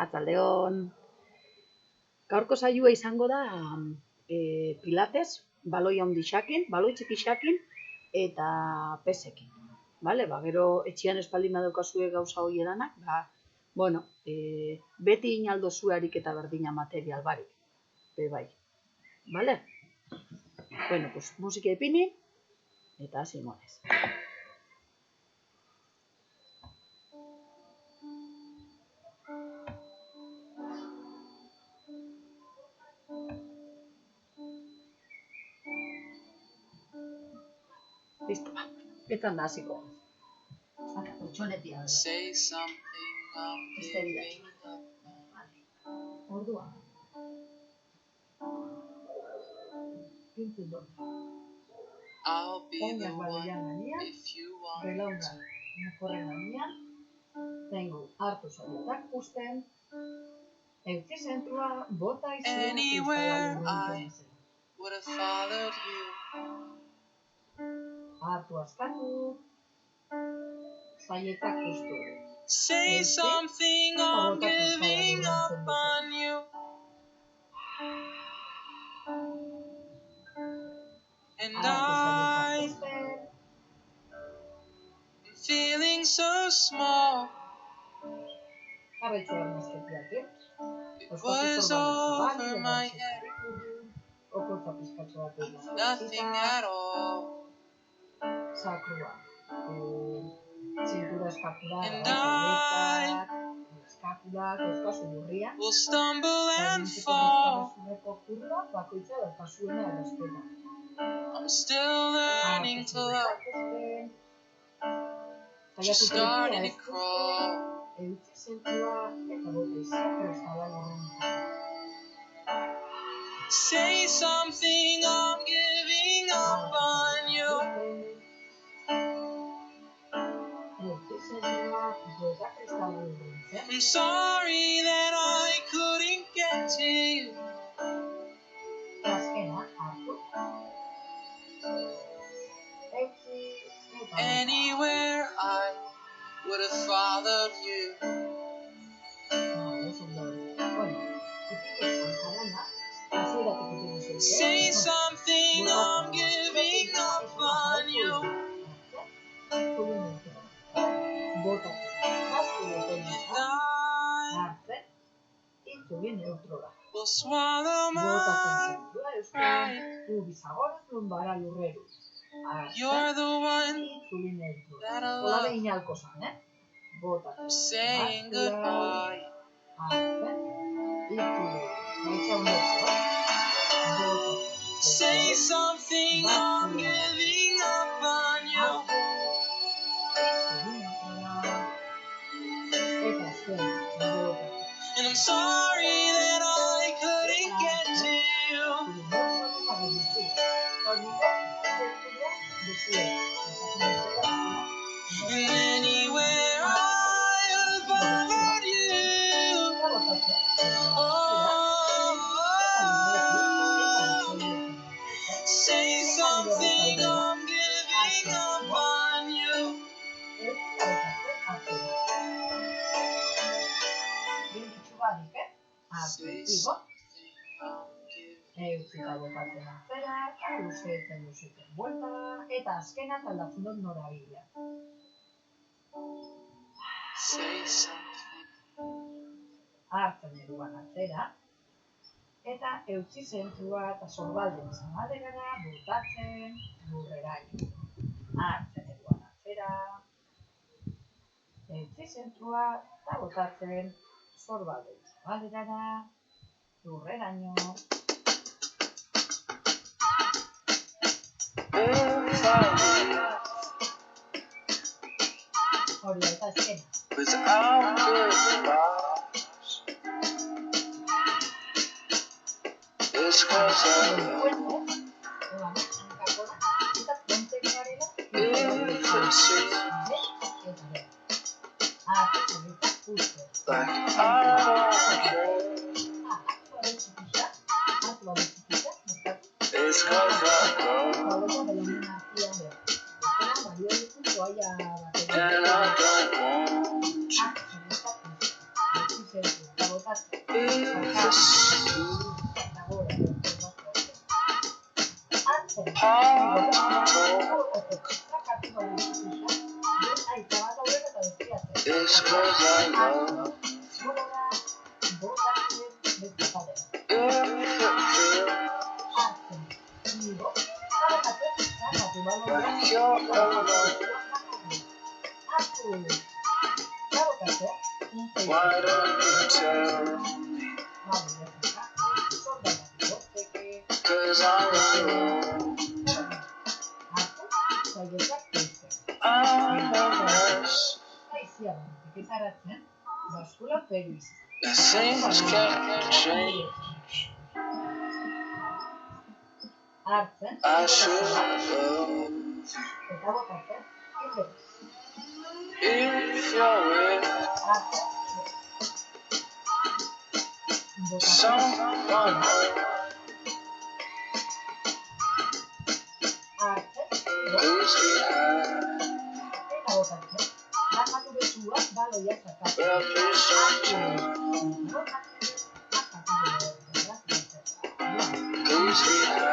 Arratsaldeon. Gaurko saioa izango da pilates, baloi handi xakin, baloi txiki xakin eta pesekin. Vale, gero etxean espaldin badaukazue gauza hori edanak, beti inaldo zu ariketa berdina material barik. Bai. Vale? Bueno, pues musika ipini eta Simones. Listo, etan da hasiko. Aka, pertsonetia. Say something, I'm giving up. Ordua. I'll be the one if you want. Tengo hartu zaiotak usten. Eutzi zentrua bota izan. Anywhere I would have followed you. Hartu askatu. Zaietak ustu. Say something, I'm giving up on you. And I'm feeling so small. It was over my head. Nothing at all. And I will stumble and fall. I'm still learning to love. Just starting to crawl. Say something, I'm giving up on you. I'm sorry that I couldn't get to you. Anywhere I would have followed you. Say something, I'm giving up on you. Will swallow my pride. You're the one that I love. I'm saying goodbye. Say something, I'm giving up on you. And I'm sorry that I couldn't get to you. And anywhere I would have followed you. Say something, I'm giving up on you. Say something, I'm giving up on you. Say something. Hartzen eruan atzera. Eta eutzi zentrua eta sorbalden zabalderara botatzen lurreraino. Hartzen eruan atzera. Eutzi zentrua eta botatzen sorbalden zabalderara lurreraino. Hori eta azkena. Without goodbyes, it's 'cause I love you. Like I don't care. It's 'cause I love you. And I don't want you. It's 'cause I love when you're alone. Why don't you tell me? 'Cause I'm alone. I'm a mess. And things can't change. I should love if you're with someone. Please be happy. Well, please don't tell. Please be happy.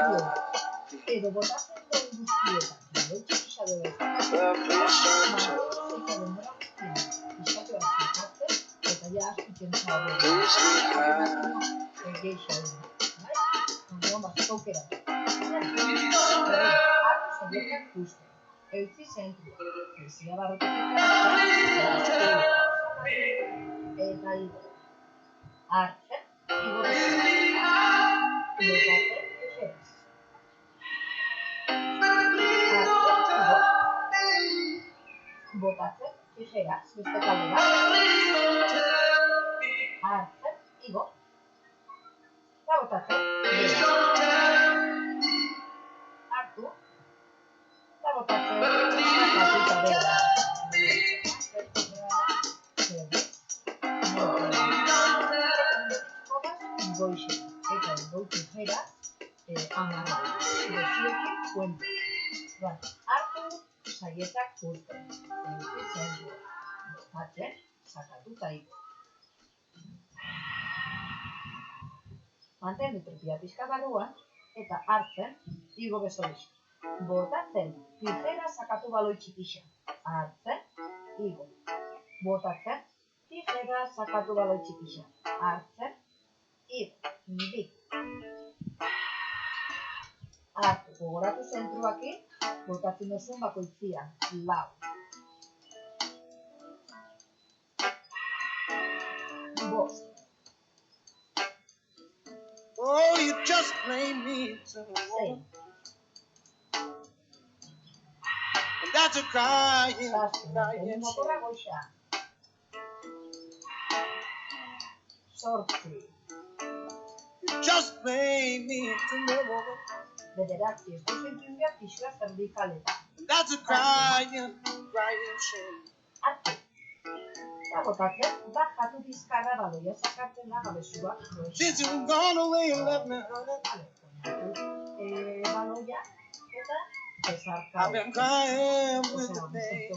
Well, please don't tell. Please be happy. Mantendu tripia pixka barruan, eta hartzen, igo besoiz. Botatzen, tijera sakatu baloi txikixa. Hartzen, igo. Botatzen, tijera sakatu baloi txikixa. Hartzen, igo. Bi. Hartu, gogoratu zentruakin, botatzen duzun bakoitzian. Lau. Bost. Oh, you just blame me to the wall. And that's a crying, crying. Motorra goxa. Sortzi. You just blame me to the wall. Bederatzi, ez duzen txundia pixua zerdikaleta. And that's a crying, crying shame. Hartu. Eta botatzen, bajatu bizkarra baloia sakatzen da gabezuak. Since you've gone away and left me, honey, Baloia, eta ezarka. I've been crying with the pain.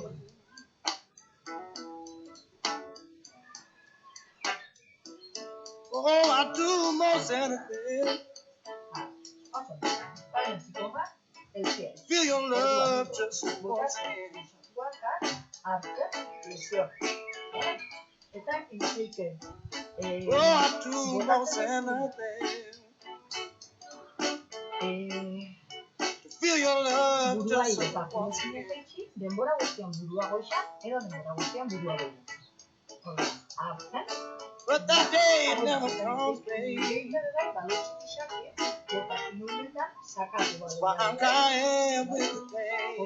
Oh, I do most anything. Feel your love just once again. Eta intziken. Oh, I do most anything. Feel your love Burua just igo, once again. denbora guztian burua goxa, edo denbora guztian burua goxa. Hartzen. But that day never comes, baby. That's why I'm crying with the pain.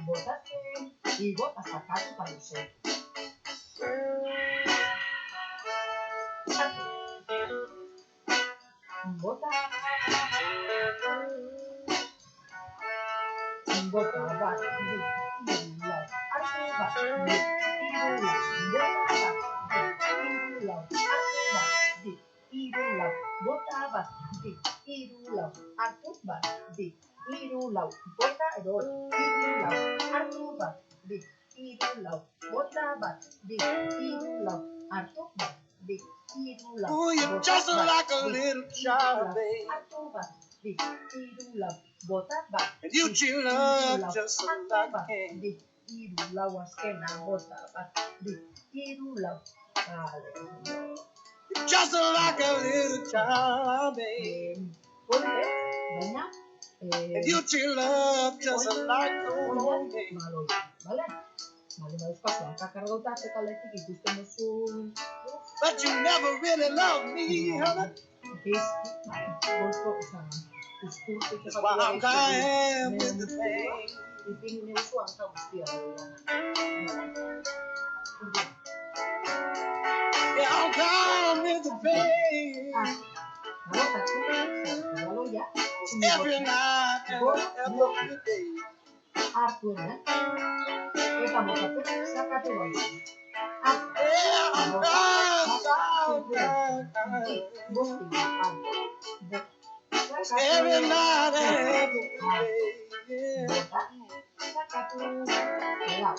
Botatzen, igo, eta sakatu paluze. Bota. Bota, bat, bi, hiru, lau. Hartu, bat, bi, hiru, lau. Bota, bat, bi, hiru, lau. Hartu, bat, bi, hiru, lau. Bota, bat, bi, hiru, lau. Hartu, bat, bi, hiru, lau. Bota, edo, hiru, lau. Hartu, bat, bi, hiru, lau, bota bat, bi, hiru, lau, hartu bat, bi, hiru, lau, Ooh, you're bota just bat, like a bi, little hiru, child, lau, babe. hartu bat, bi, hiru, lau, bota bat, And you bi, chill hiru, up lau, just hartu like a bat, king. bi, hiru, lau, azkena, bota bat, bi, hiru, lau, vale, You're just like a little child, babe. Fuerte, baina, And you chill up just like a old man. baloi, bale? Bale, dauzkazu, hankakargauta eta letik ikusten duzu... But you never really loved me, honey. Bizki, golfo, esan, uskurtik That's why I'm crying with the pain. Ipin neuzu hanka guztia da. Yeah, I'm crying with the pain. Baloia, Every night and every day. hartu hemen, eta botatzen, sakatu bai. Yeah, I'm crying. Every night and every day. Yeah.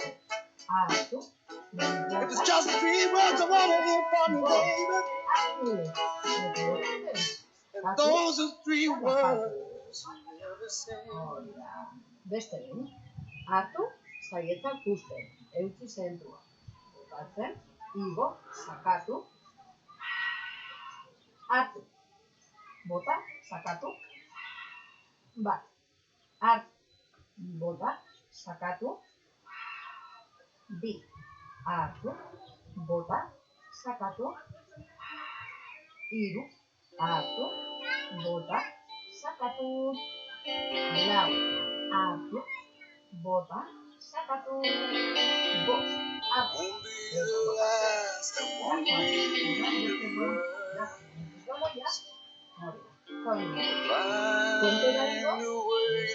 If it's just 3 words I wanna hear from you, baby. And those are 3 words you never say. Beste egin, hartu, zaietzak puzten, eutzi zentrua. Botatzen, igo, sakatu, hartu, bota, sakatu, bat, hartu, bota, sakatu, bi, hartu, bota, sakatu, hiru, hartu, bota, sakatu, lau, hartu, bota, sakatu, bost, hartu, Won't be the last, and won't be the first. Find a way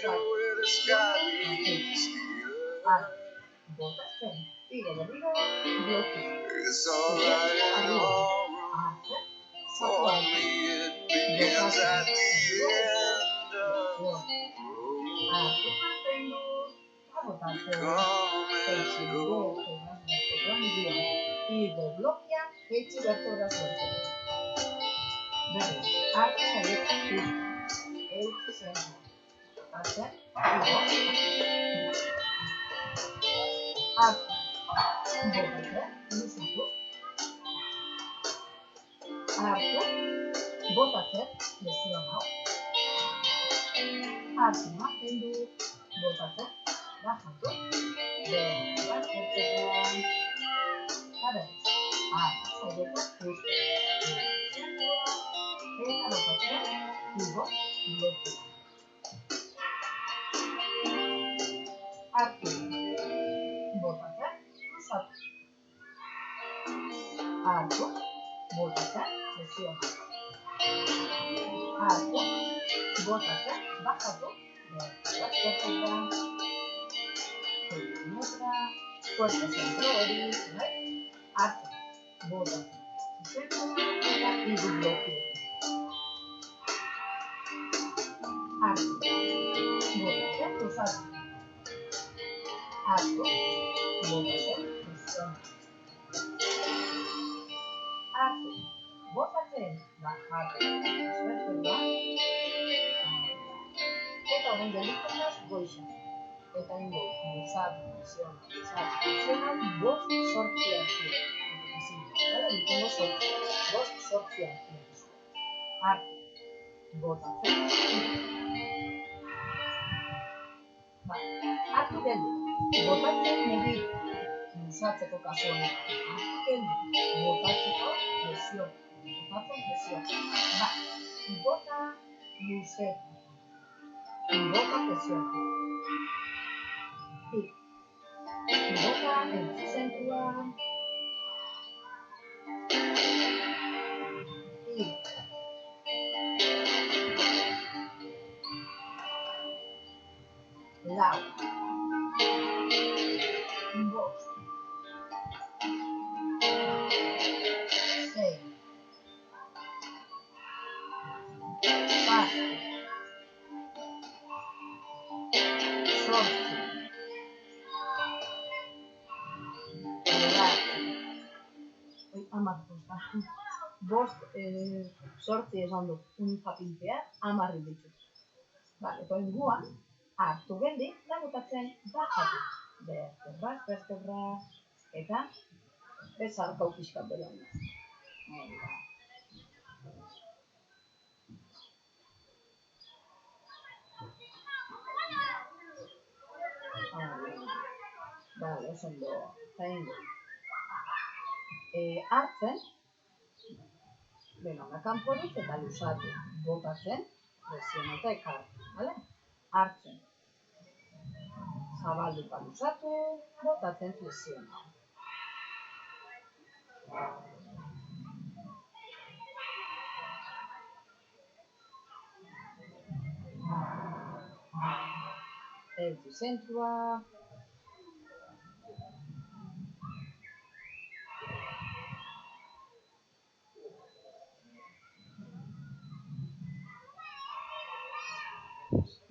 to where the sky meets the earth. It's alright and all wrong. For me, it begins at the end of the road. Come and go. Igo blokia, jaitsi bertora zuetzen. Berri, hartu zaietzen puzten, eutzi zentrua. Botatzen, igo, hartu, botatzen, luzatu, hartu, botatzen, lesionau, hartu, kendu, botatzen, bajatu, berra, zertzetan, berriz, hartu zaietzen puzten, eutzi zentrua, eta botatzen, igo, blokia. Hartu, botatzen, luzatu. Hartu, botatzen, lesionatu. Hartu, botatzen, bajatu. Zertzetan, fuerte zentro hori, bai? Hartu, botatzen, zuzentzua, eta igo blokia. Hartu, botatzen, luzatu. Hartu, botatzen, lesionatu. Hartu, botatzen, bajatu. Zertzetan, eta horren gelditzen da goixa. Eta ingo, luzatu, lesionatu, bost sortzi hartu. Ditengo sortzi, bost sortzi hartu. Hartu, botatzen, hartu geldi, botatzen mugitu, luzatzeko kasu honetan. Hartu geldi, botatzeko lesio, botatzen lesio. Bota, luzetu, bota lesio. Bota, eutzi zentrua, lau, bost, sei, zazpi, zortzi, Bost, sortzi esan du, unipapintea, 10 ditut. Bale, toinguan, hartu geldi, da botatzen, da jatu. Bertebra, eta bezarkau pixkat dela. Bale, oso ondo, eta ingo. Hartzen, kanporik eta luzatu, botatzen, presiona eta ekartu, bale? Hartzen, zabaldu eta luzatu, botatzen presiona. Eltu zentrua,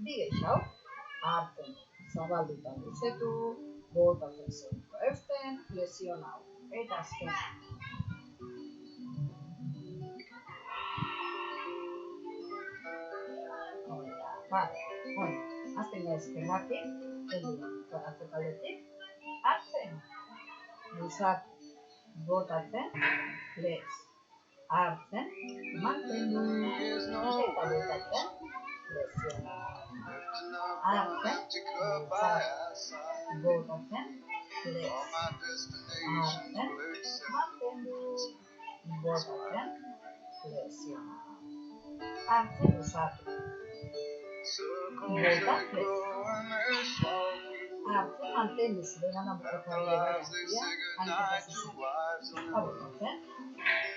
digeixau, hartzen, zabaldu eta luzetu, botatzen zentrua eusten, presiona hau, eta azken. Bale, azten da ezkerratik, atzekaldetik, hartzen, luzatu, botatzen, lez, hartzen, mantendu, eta botatzen, presiona. Hartzen, luzatu, botatzen, lez, hartzen, mantendu, botatzen, presiona. Hartzen, luzatu. Hartzen, mantendu zure gana bukakarri ebarazia, abotatzen,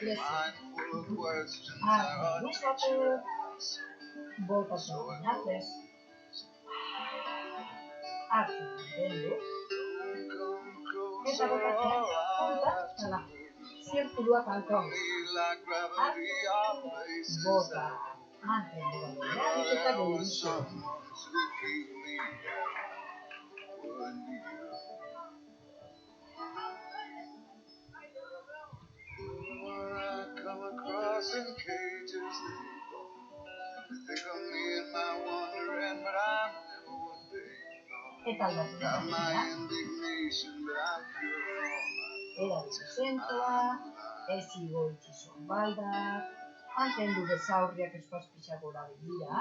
lezio. Hartzen, luzatu, botatzen, lez. Hartzen, mantendu, eta botatzen, punta, zala, zirkuluak alkoan. Hartzen, bota. Mantendu galean eta gehiago. Eta aldatu da. Erabili zentroa, ez igoitzi zonbaldak, mantendu bezaurriak espazpitxak gora begira.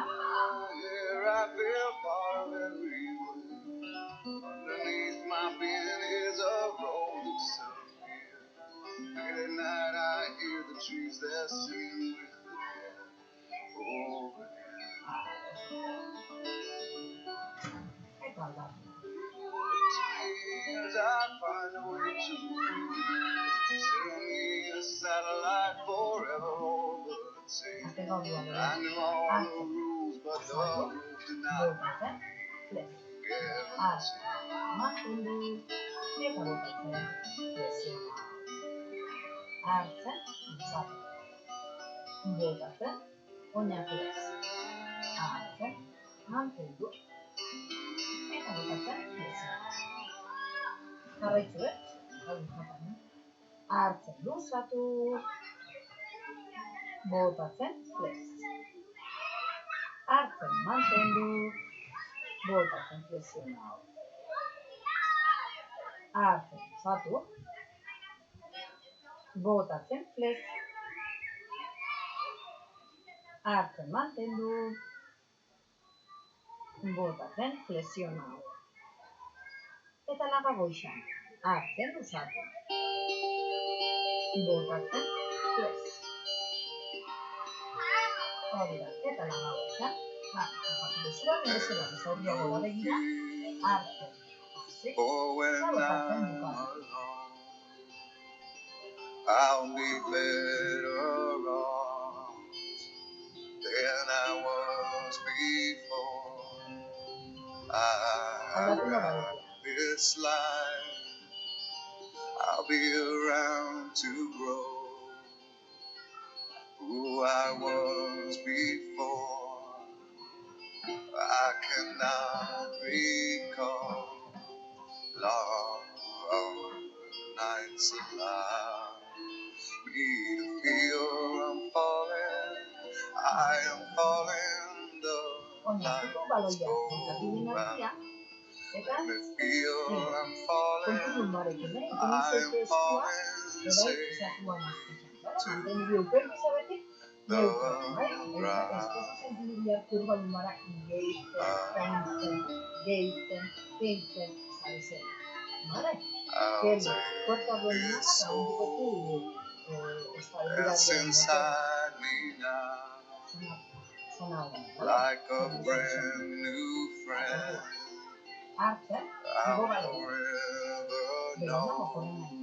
Eta aldatu. Azten gaudua dira. Hartzen, zatu, botatzen, lez. Hartzen, mantendu, eta botatzen, presiona. Hartzen, zatu, botatzen, oinak lez. Hartzen, mantendu, eta botatzen, presiona. Jarraitzu, hartzen, luzatu, botatzen, lez. Hartzen, mantendu, botatzen, presiona. Hartzen, luzatu, botatzen, lez. Hartzen, mantendu, botatzen, presiona. Eta laga goixan, hartzen, luzatu, botatzen, lez. Hori da, eta laga goixan, jatu bezala, bezala, bezaurria gola begira, hartzen, hasik, zabotatzen bukatu. I'll be better off than I was before. I ride this life. I'll be around to grow who I was before. I cannot recall long nights of life. me to feel I'm falling. I am falling, the Oinarrituko lights baloia go kontatu den out. artean, eta Let me feel I'm falling. kontu lumbarekin, ipini I am zaite eskua, falling ebai safe zatuan azpitzak, bale? Mantendu euperkiza beti, the neutratu, bai? Eta ez ground. posa sentidu bihar kurba lumbarak gehitzen, fintzen, zabizen, bale? I'll Kero, take puerta duen nana, this eta handiko soul that's estabilidad inside me now, zona hori, like a brand new friend hartzen, I'll igo bale, forever berandago know. korren nahi,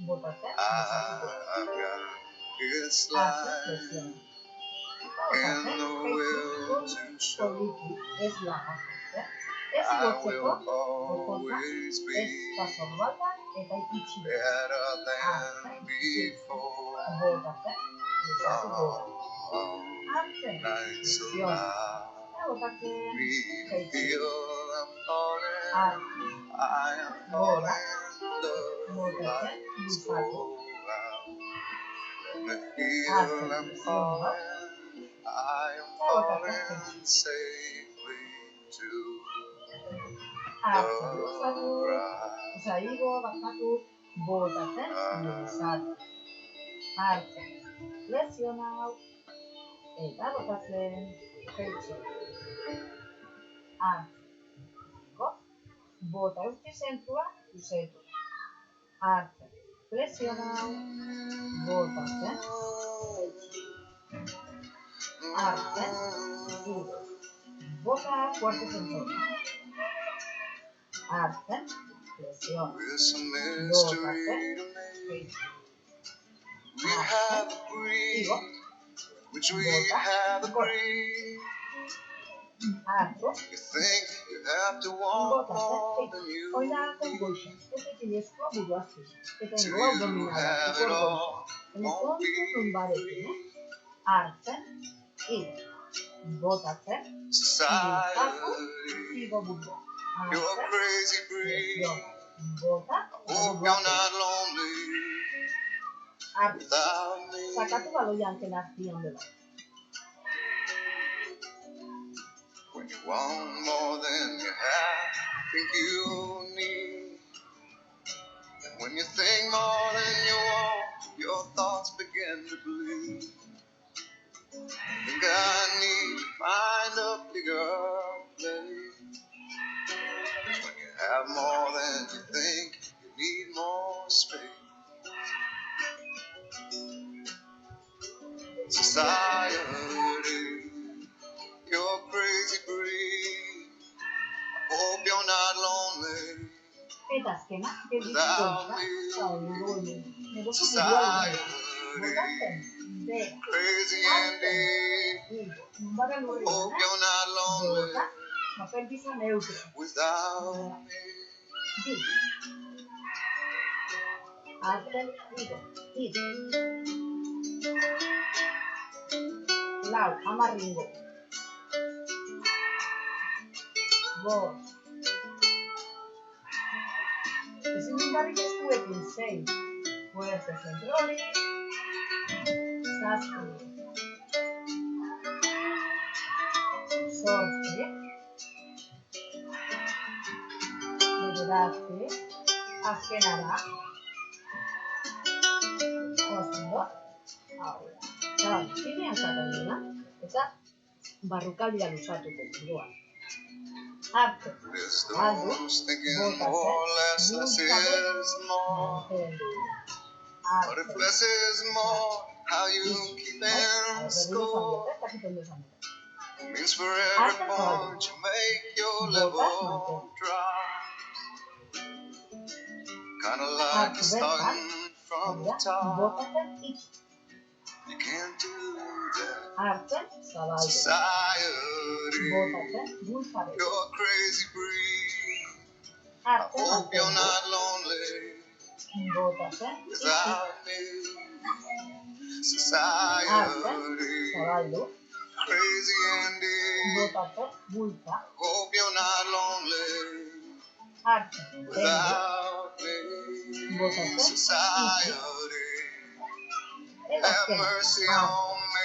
botatzen, I've got this life hartzen, and the will to show. poliki, ez lagartzen, ez I igotzeko, will always ez be pasor bata, eta itxi better than before. botatzen, bezatuko, hartzen, Nights zion, allow botatzen, me to feel I'm falling. hartzen, I am falling. The lights go out. Let me feel I'm falling. I am falling safely to the ground. Zaigo, bakatu, botatzen, bizatu. Hartzen, lesionau, eta botatzen, jaitsi. Hartzen, bota eusti zentrua, usetu. Hartzen, lesionau, botatzen, jaitsi. Hartzen, igo. Bota fuerte zentrua. Hartzen, lesiona. It's a mystery to me. We have agreed, which we have agreed. Hartu, You think you have to want more than you oinako need. goixan, ez ekinezkoa buruaztu. Eta Till ingo you abdominala, have it ikor goixan. all, Baina won't be kontu nun barekin, hartzen, igo. Botatzen, society. igo burua. You're Hartzen, crazy breed. lesiona. Bota, Hope you're not lonely hartzen. without me. Sakatu baloian azpian dela. When you want more than you have, think you need. And when you think more than you want, your thoughts begin to bleed. Think I need to find a bigger place. When you have more than you think, you need more space. Society, you're crazy breed. Hope you're not lonely Eta azkena, gelditu without goita, me. eta goin. Negozu burua Society, botatzen, bera. crazy indeed. Igo, nunbaren Hope horrean, you're not lonely bota, papel pizan neutre. without me. Di. Hartzen, igo, igo. Lau, amarringo. Bost. Ezin dingarrik eskuekin, sei. Fuerte zentroli. Zazpi. Zortzi. Bederatzi. Azkena da. Ondo. Hau da. Zabal, zinean zaten dira. Eta barrukaldia luzatuko buruan. Hartzen. There's those thinking more, less is more. But if less is more, how you keeping score? Means for every point you make, your level drop. Kinda like you're starting from the top. You can't do that. Hartzen, zabaldu. Society, Botatzen, bultzare. you're a crazy breed. I Hartzen, hope you're mantendu. not lonely Botatzen, without me. hartzen, Society, zabaldu. crazy indeed. Botatzen, bultza. Hope you're not lonely Hartzen, tendu. without me. Botatzen, Society, Have mercy on me.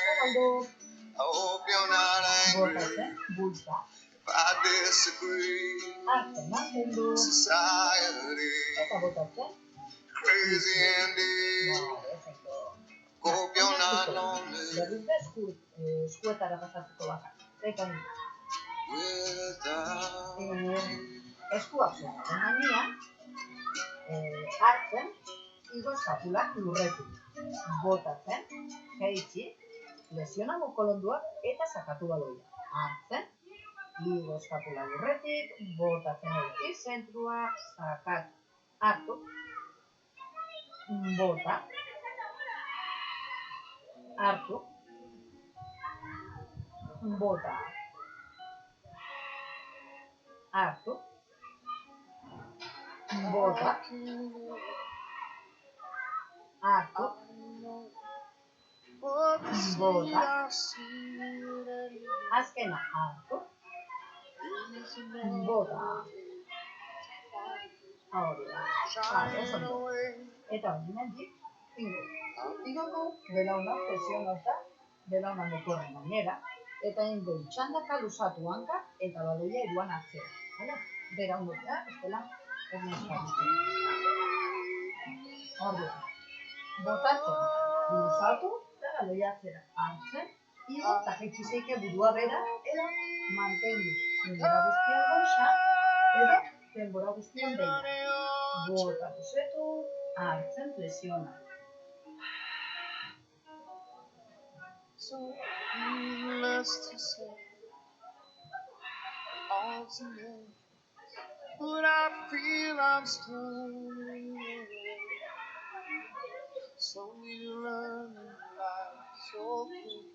I hope you're not angry if I disagree. Society, crazy indeed. Hope you're not lonely without me. Eskuak zuen gainean, hartzen, igo eskapulak lurretik. Botatzen, jaitsi, lesionamo kolonduak eta sakatu baloia. Hartzen, igo eskapula lurretik, botatzen jaitsi, zentrua, sakatu. Hartu, bota, hartu, bota, hartu, bota, hartu, bota, azkena hartu, bota, hori da, oso ondo. Eta hori mendik, igoko belauna presionota, belauna motorren gainera, eta ingo txandaka luzatu hanka eta baloia eruan hartzea. Bera undotea, ez dela, ez nizkabizten. Orduan, botatzen, luzatu eta baloia hartzera. Hartzen, igo eta jaitsi zeike burua bera, edo mantendu denbora guztian goxa, edo denbora guztian behin. Botatu zetu, hartzen presiona. So needless to say, all to me, but I feel I'm stoned. So you learn life so quick,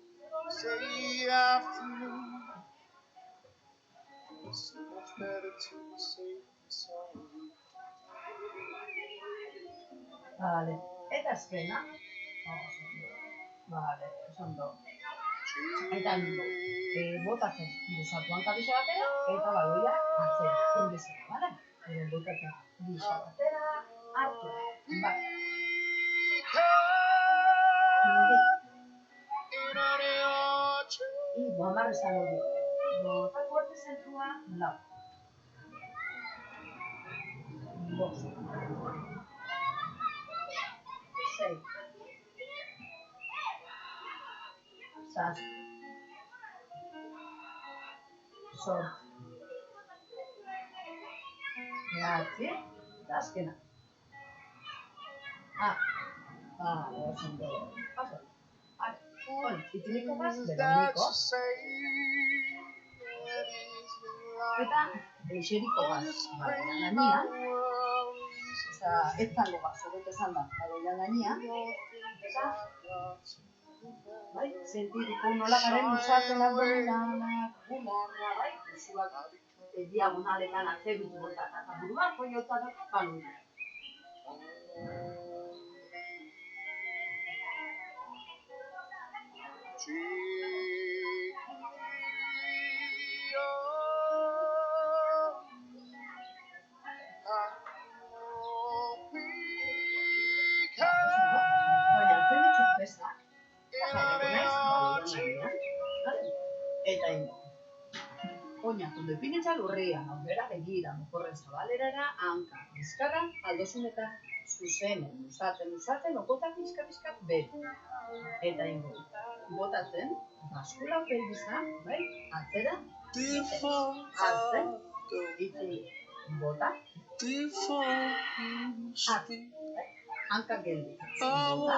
say afternoon. It's so much better to say sorry. Vale, eta azkena, vale, oso eta ningo, botatzen luzatu hanka bisa batera, eta baloia hartzera, inbezera, bale? Botatzen bisa batera, hartu, bale. Igo, amarre zango du. Botatu arte zentrua, lau. Bost. 6. 7. 8. 9. Eta azkena. Vale, oso ondo. Bueno, itzuliko gaz, berauniko. Eta eixeriko gaz, baloian gainean. Osa, ez zango gaz, hobeto esan da, baloian gainean. Eta, bai, sentiriko nola garen usatzen abdominalak, bularra, bai, usuak diagonaletan atzebitu eta burua, koiota da, baloian. Eta ingo. Oinak ondo ipinitza lurrian, aurrera begira, mokorren zabalerara, hanka, bizkarra, aldosun eta zuzenen, luzatzen, okotak bizka-bizkat beru. Eta ingo, botatzen, baskula pelbiza, bai, atzera, hartzen, itzi, bota, hanka geldi, bota,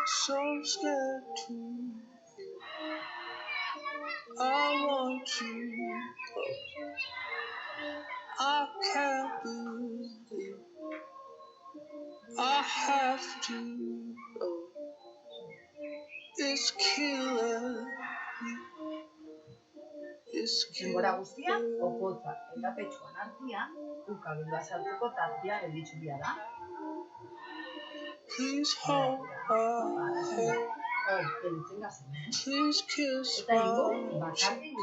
So scared to feel I want you close. I can't believe I have to go. It's killing me. It's denbora killing guztian, okotza eta petxuan artian, ukabildua sartzeko tartia gelditzu bia da. Please hold my hand. Please kiss eta ingo, my cheek.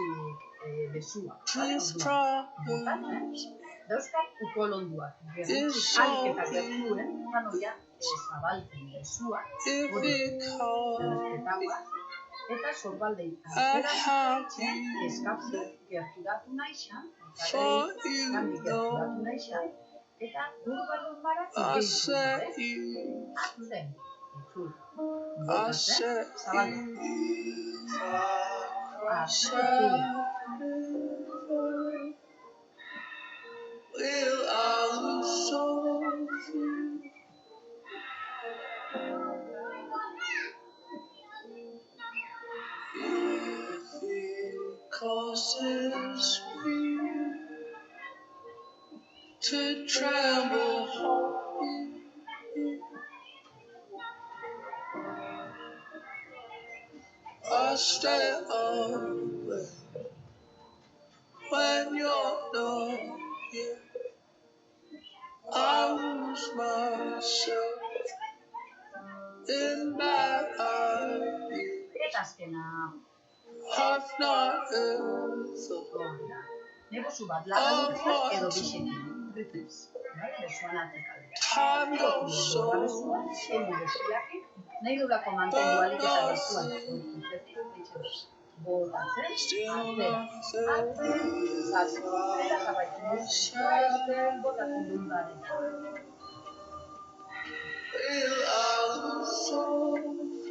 bakarrik besua. Please promise me dauzkat ukolonduak. Alik eta gertuen, kanoia zabaltzen lezua, hori errespetagoa, eta sorbaldei atzeratzen eskapzi gerturatu naixan, gandik gerturatu naixan, eta burugadun barak atzen, itzul, botatzen, zabaltzen. Will our souls if it causes me to tremble, I stay away when you're not here. I lose myself in that idea. Eta azkena, I've not ever negozu bat lagadurtzak edo bisekin, rifles, besuan atzekaldea. time goes so Eldu besuakin, nahi dudako mantendu alik eta besuan botatzen, atzera, zatzen, eta zabaitzen duzten, botatzen dut garen. will our souls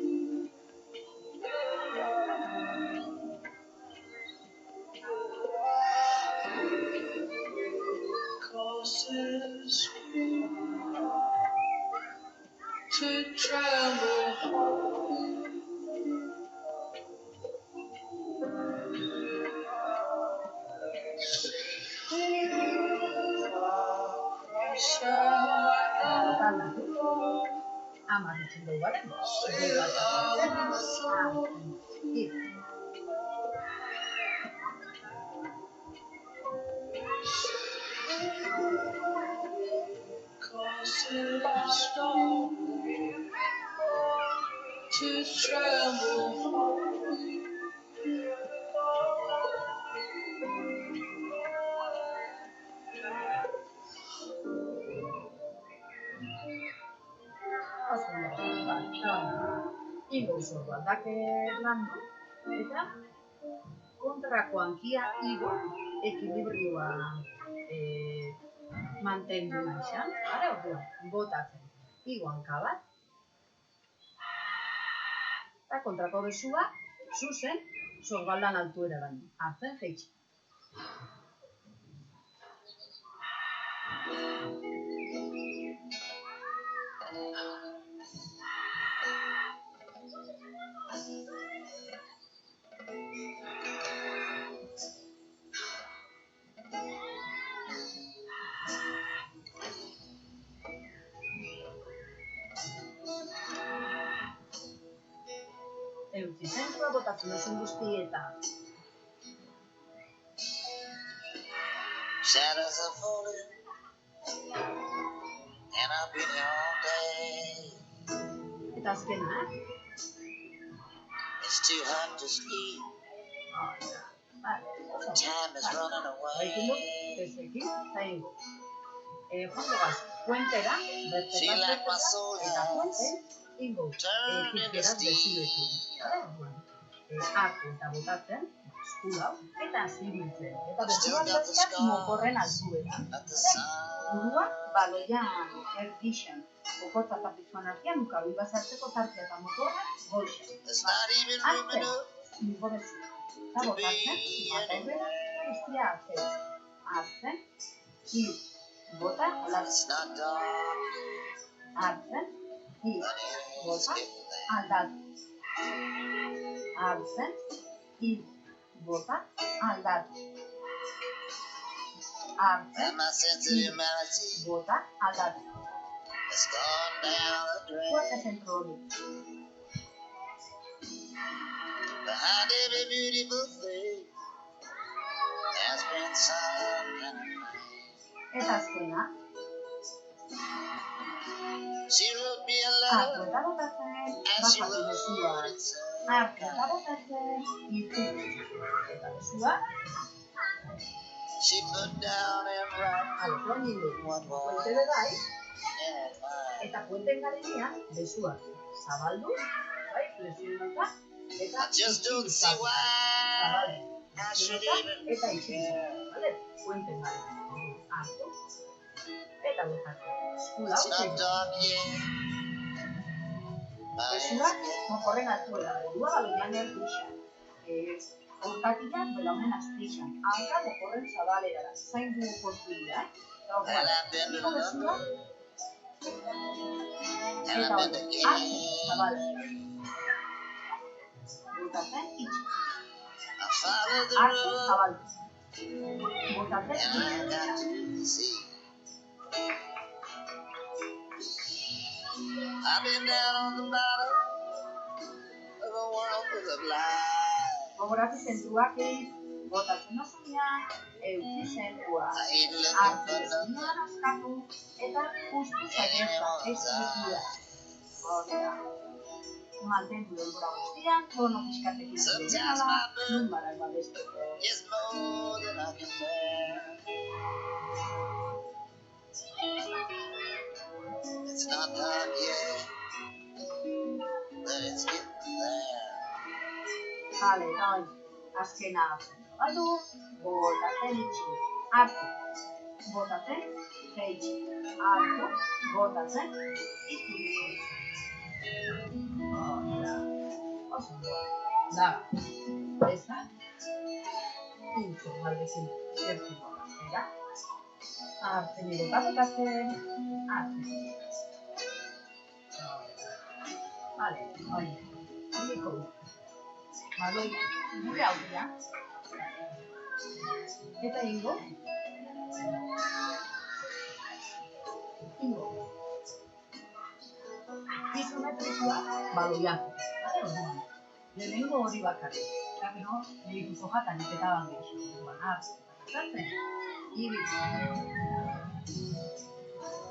causes me to tremble. Ama ditzen dugu garen, To tremble. Ingo izordu aldaket landu, eta kontrako hankia igo ekilibrioa mantendu izan, ara orduan, botatzen, igo hanka bat, eta kontrako besua, zuzen, sorbaldan altuera baino, hartzen jeitsi. Eutzi zentrua botatzen duzun guztieta. Shadows are falling, and I've been here all day. Eta azkena, It's too hot to sleep. Time is running Baikin dut, away. ezekin, zaingo. Joango gaz, puentera, bertekat, eta puenten, ingo, tizkeraz bezulekin. Hartu eta botatzen, eskulau, eta zibiltzen. Eta bezuan bertiak mokorren altuetan. Burua, baloian, erdixan. Okotza eta pizuan artean, ukabi bazartzeko tartea eta motorra, goixen. Hartzen, ingo bezu. Eta botatzen, eta horrela, iztia hartzen. Hartzen, hil, bota, aldatzen. Hartzen, hil, bota, aldatzen. Hartzen, hil, bota, aldatu. Hartzen, And my sense of hil, humanity bota, aldatu. has gone down the drain. Fuerte zentro hori. Behind every beautiful thing, there's been some kind of pain. Eta azkena, She wrote me a hartu letter, eta botatzen, and she bajatu wrote besua. what it said. Hartu eta botatzen, itzuli. Eta besua, She put down and right Joan nindu, what was puente bai, in her mind. eta puenten gainean, besuak zabaldu, bai, flexionatuta, eta I just don't see zabaldu. why I should Flexionatuta, even eta itxi, care. bale? Puenten gainean, hartu, eta botatu. Eskula, It's not dark yet. besuak, mokorren altuela, bedua baloian erdixa. Hortakiak belaunen aztixan, hanka mokorren zabalerara, zain dugu portuia, eta And I've been to niko besuak, and eta I've been hori, to hartu, zabalera. Botatzen, itxi. I followed the Hartu, road zabaldu. Botatzen, and I itxi. got to the sea. I've been down on the bottom of a world full of lies. Gogoratu zentuak botatzen osunean, eutzi zentua. I ain't looking Hartu for nothing eskunean askatu, eta justu zaitezta, ez zikua. Hori da. Mantendu denbora guztian, tono pixkatekin Sometimes dela, my mood nun barak babesteko. is more than I can bear. It's not dark yet, but it's getting there. Bale, eta hori, azkena hartzen. Baldu, botatzen itxi, hartu, botatzen, geitxi, hartu, botatzen, itxi. Hori da, oso da, eza, intzo, galdezen, zertu gora, era? Hartzen irota botatzen, hartzen. Bale, hori, handiko du. Baloi, gure aurria. Eta ingo. Ingo. Isometrikoa baloian. Bale, hori. Lehenengo hori bakarrik. Eta gero, lehikuzo jatan iketaban gehiago. Hartzen.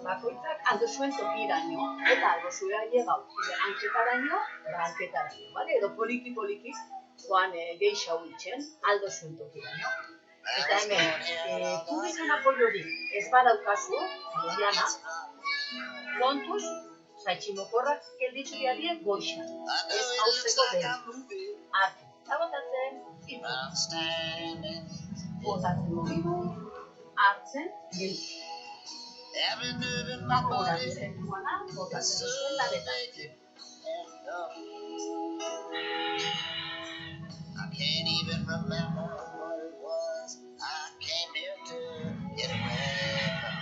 Bakoitzak aldo zuen tokiraino, eta aldo zuen ailegau, hanketaraino, da hanketaraino, bale? Edo poliki-poliki, joan geixa huitzen, aldo zuen tokiraino. Eta hemen, kubizan apoiorik ez badaukazu, Diana, kontuz, zaitximokorrak gelditzu diadie goixa, ez hauzeko behar. Arte, eta botatzen, I'm botatzen mugitu, hartzen, gehiago. every nerve in my Bako body horatzen duana, is botatzen so duzuen labetan. naked and numb. I can't even remember what it was I came here to get away from.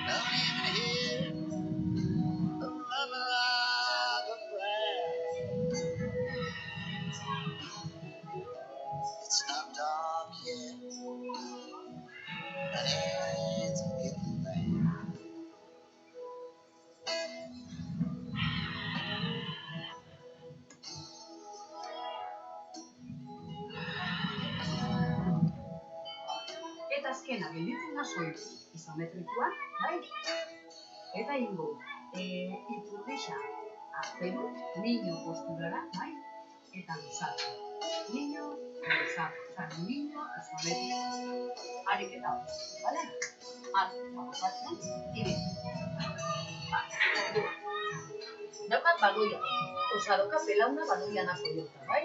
Don't even hear the murmur of a prayer. It's not dark yet, but it's getting there. Eta azkena, gelditzen da soil, isometrikoa, bai? Eta ingo, ipurdixa, azperu, niño posturara, bai? Eta luzatu. Niño, luzatu. Osa, niño, isometriko. Ariketa hori, bale? Hartu, bagozatzen, ibi. Daukat baloia. Osa, daukat belauna baloian azoiota, bai?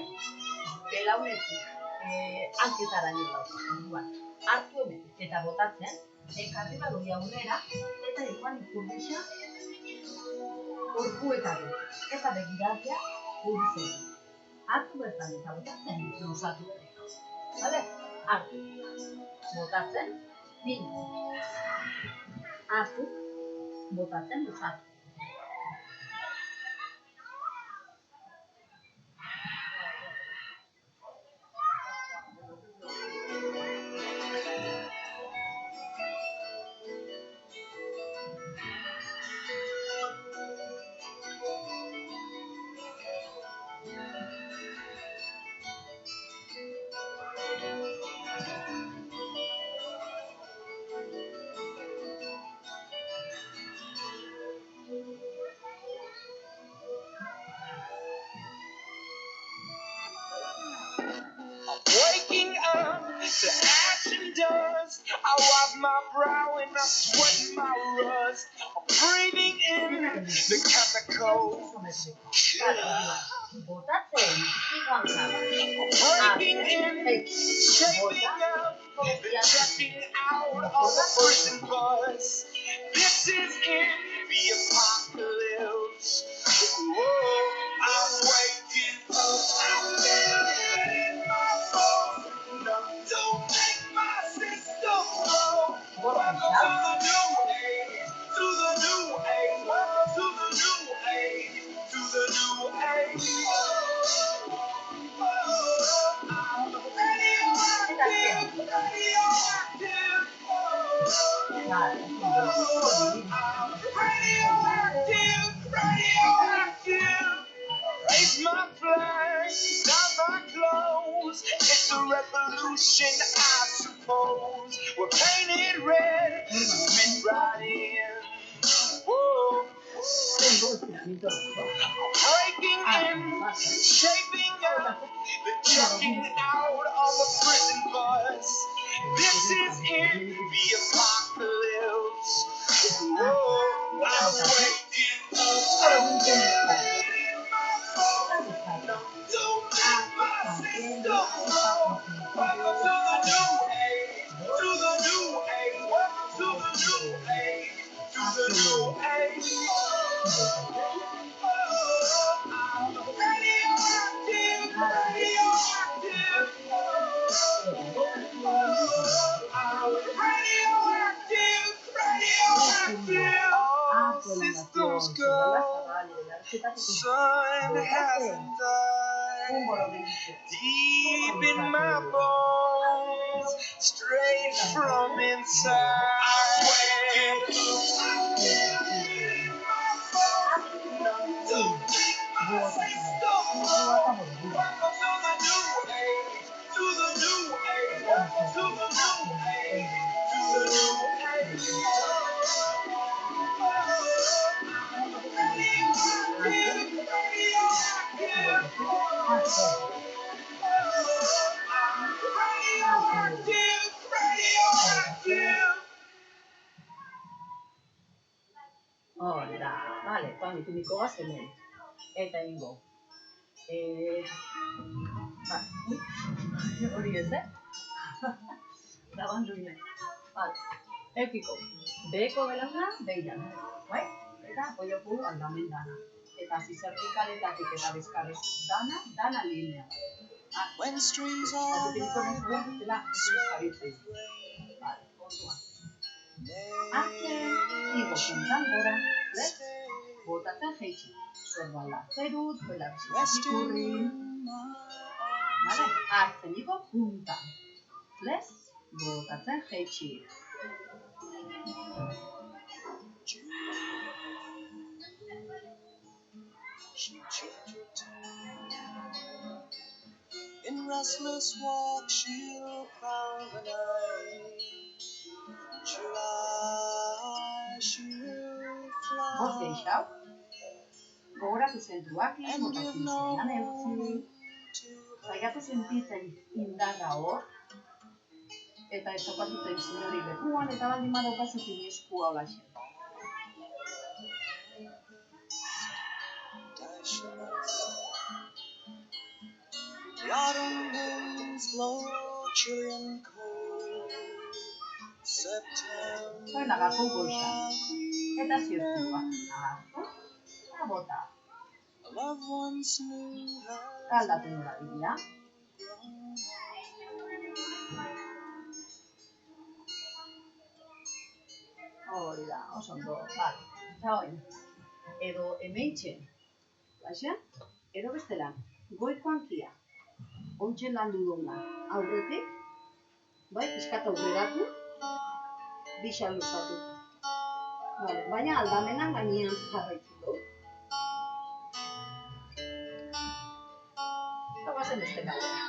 Belaunetik, hanketaraino daukat. Hartu hemen, eta botatzen, ekarri baloia aurrera, eta igual ipurdixa, orkuetari, eta begiratzea buruzen. Hartu bertan eta botatzen, luzatu berriko. Bale? Hartu. Botatzen, niño. Hartu, botatzen, luzatu. dust. I wipe my brow and I sweat my rust. I'm breathing in the chemicals. Breaking in, shaping up, checking out of the prison bus. This is in the apocalypse. Whoa, I'm waking up. I'm living my soul. Don't make my system blow. Welcome to the new age. To the new age. Welcome to the new age. To the new age. Raise my flag, down my clothes. It's a revolution, I suppose. We're painted red, fit right in. Whoa. Breaking in, shaping up, the checking out of the prison bus. This is in the apocalypse. Whoa, I'm waking up. Don't make my system blow. Welcome to the new age. To the new age. Welcome to the new age. To the new age. Radioactive, radioactive. Radioactive, radioactive. All systems go. Sun hasn't died. Deep in my bones, straight from inside. Don't make my system blow. Welcome to the new age. To the new age. Welcome to the new age. To the new age. Radioactive, radioactive. Hola, vale, pamituniko hemen. Eta ingo. Vale, hori ez, Labandu ine. Vale, eukiko. Beheko belauna, behiran. Bai? Eta apoiopulu aldamen dana. Eta zizertikaletatik eta bizkarrez dana linea. When strings Eta are tipiko nesuen dela bizkarritzen. Vale, kontua. Azken, igo puntan gora, lez? Botatzen jeitsi. Zorbala zerut, belarrizik ikurri. Vale, hartzen igo puntan. Lez? Botatzen jeitsi. in restless walk, she'll crown the night. She'll Bost fly. gehiago. Gogoratu zentroakin, And give botatzen no zenean one eutzi. to Zaigatu sentitzen indarra hor. Eta ez topatuten zinori lekuan, eta baldin badaukazutin eskua holaxe. The autumn winds blow chilly and cold. September. Zoi nagako goizan. Eta zioztua. Ahartu, eta bota. A loved one's new has Kaldaten dira bila. Hori da, oso ondo. Bale, eta hori. Edo hementxe. Laixen? Edo bestelan. Goikoan kia. Ontxe landu duna. Aurretik. Bai, pizkat aurreratu. Bisa luzatu. Vale, baina aldamenan gainean jarraitzen du. Eta bazen beste galdera.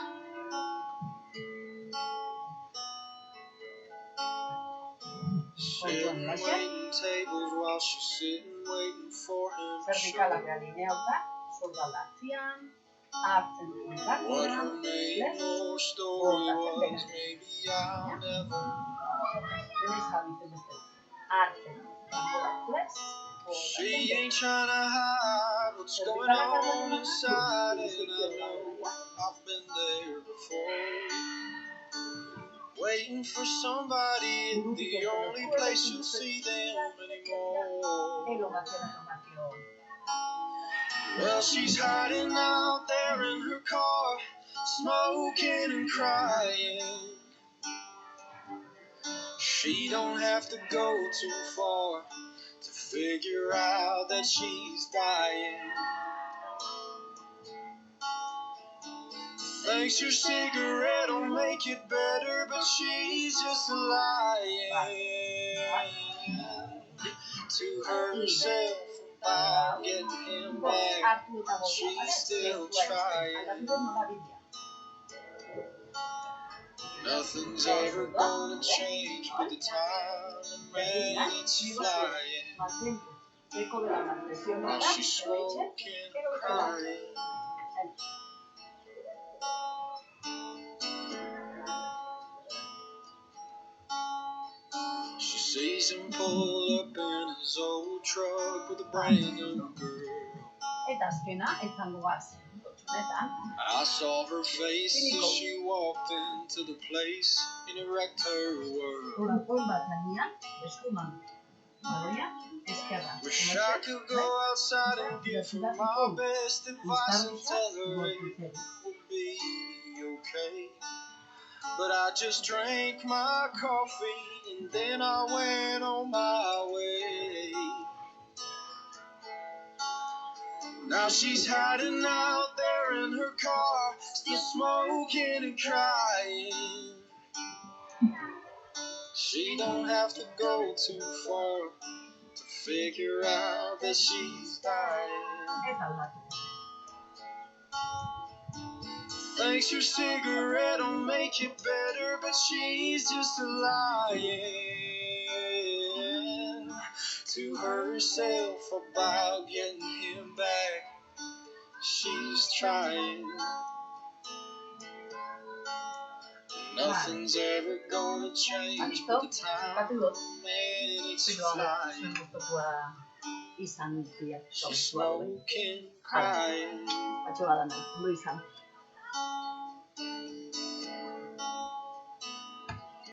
Kontuan laixen. waiting tables while she's sitting waiting for him to Zertikalak show. alineuta, sorbaldatzian, hartzen duen What bakoan, her main lez, more story botatzen was, dena. maybe I'll never ez gabitzen bestela. Hartzen, flex, She ain't trying to hide what's going on inside, and I know I've been there before. Waiting for somebody in the only place you'll see them anymore. elongazio. Well, she's hiding out there in her car, smoking and crying. She don't have to go too far to figure out that she's dying. Thinks your cigarette will make it better, but she's just lying to herself about getting him back. She's still trying. Nothing's ever gonna change but the time when it's flying. While she's smoking, crying. She sees him pull up in his old truck with a brand new girl. Eta azkena, etzango gaz. I saw her face as she walked into the place and it wrecked her world. Horakon bat gainean, eskuman. Baloia, eskerra. Wish I could go outside and give her my best advice and tell her it would be okay. But I just drank my coffee and then I went on my way. Now she's hiding out there in her car, still smoking and crying. She don't have to go too far to figure out that she's dying. Thinks your cigarette will make it better, but she's just lying to herself about getting him back. She's trying. Nothing's ever gonna change but the time when it's flying. She's smoking, crying.